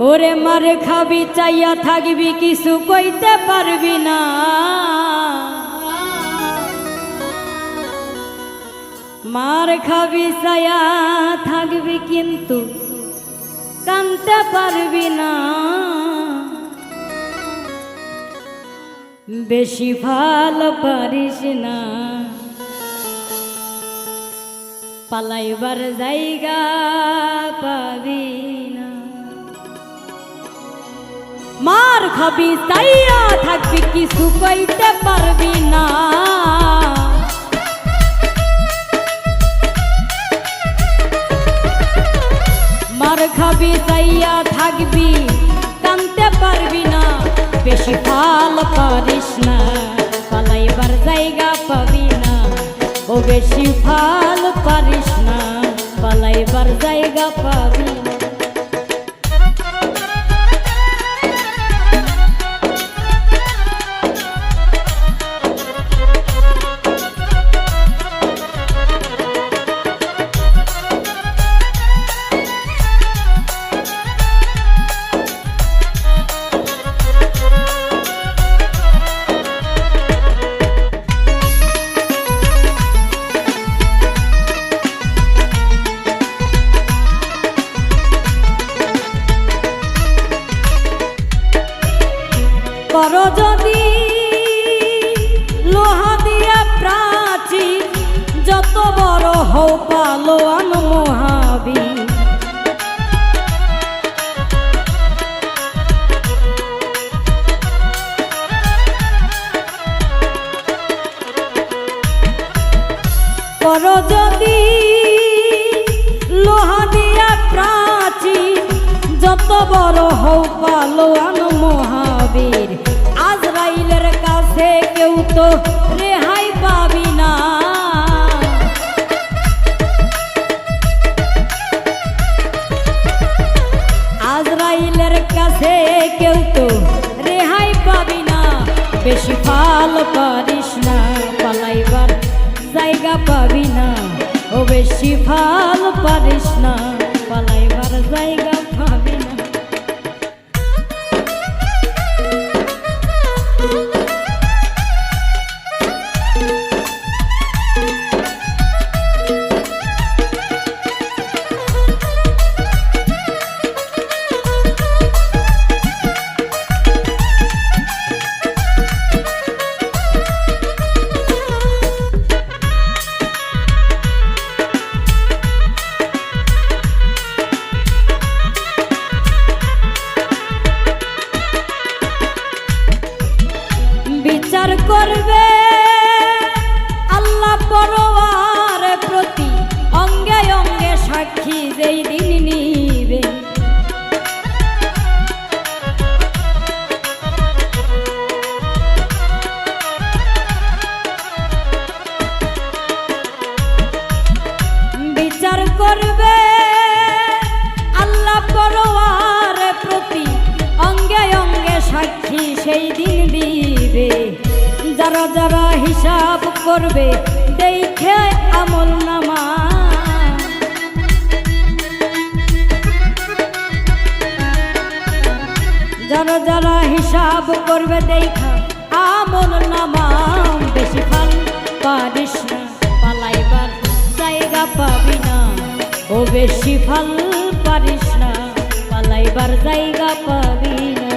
ওরে মার খাবি চাইয়া থাকবি কিছু কইতে পারবি না, মার খাবি চাইয়া থাকবি কিন্তু কানতে পারবি না। বেশি ভালো পারিস না, পালাইবার জায়গা পাবি না। মার খাবি চাইয়া থাকবি কিছু কইতে পারবি না, মার খাবি চাইয়া থাকবি কানতে পারবি না। বেশি ফাল পারিস না, পালাইবার জায়গা পাবি না। ও বেশি ফাল পারিস না, পালাইবার জায়গা পাবি না। করো যদি লোহা দিয়া প্রাচীর, যত বড় হও পালোয়ান মহাবীর। করো যদি লোহা দিয়া প্রাচীর, যত বড় হও পালোয়ান মহাবীর। আজরাইলের কাছে কেউ তো রেহাই পাবি না, আজরাইলের কাছে কেউ তো রেহাই পাবি না। বেশি ফাল পারিস না, পালাইবার জায়গা পাবি না। ও বেশি ফাল পারিস না, পালাইবার জায়গা পাবি না। বিচার করবে আল্লাহ পরওয়ার প্রতি, অঙ্গে অঙ্গে সাক্ষী যেই দিন নিবে। বিচার করবে আল্লাহ পরওয়ার প্রতি, অঙ্গে অঙ্গে সাক্ষী সেই দিন দিবে। যারা যারা হিসাব করবে দেখে আমল নামা, যারা যারা হিসাব করবে দেখা আমল নামা। বেশি ফাল পারিস না, পালাইবার জায়গা পাবি না। ও বেশি ফাল পারিস না, পালাইবার জায়গা পাবি না।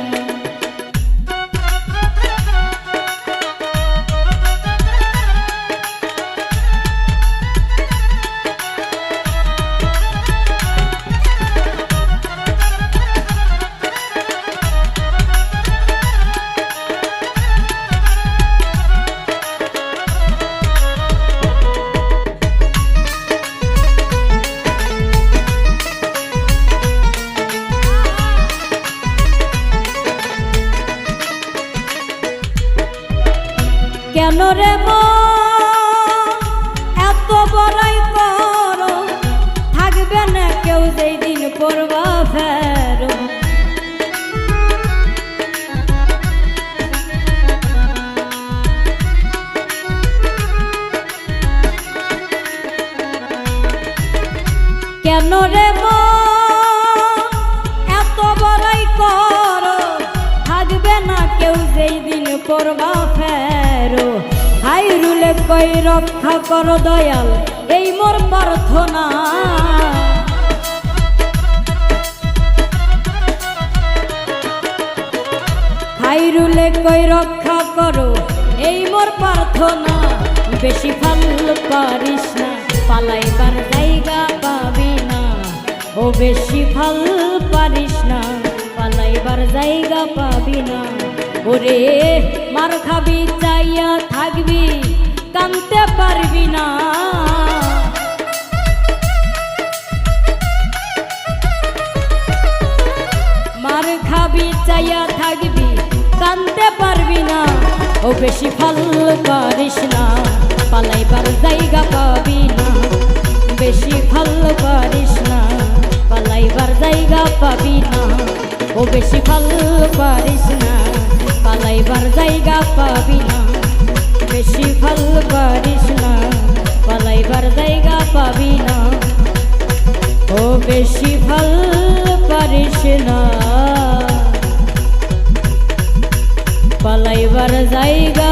কেন রে মন এত বড়াই করো, থাকবে না কেউ যেই দিন পড়বা ফেরো। কেন রে মন এত বড়াই কই রক্ষা কর দয়াল এই মোর প্রার্থনা। খাইরুলে কই রক্ষা করো এই মোর প্রার্থনা। বেশি ফল পারিস না পালাইবার জায়গা পাবি না। ও বেশি ফল পারিস না পালাইবার জায়গা পাবি না। ওরে মার খাবি চাইয়া থাকবি কানতে পারবি না। মার খাবি চাইয়া থাকবি কানতে পারবি না। ও বেশি ফল পারিস না পালাইবার জায়গা পাবি না। বেশি ফল পারিস না পালাইবার জায়গা পাবি না। ও বেশি ফল পারিস না পালাইবার জায়গা পাবি না। বেশি ফল পারিস না পালাইবার জায়গা পাবি না। ও বেশি ফল পারিস না পালাইবার জায়গা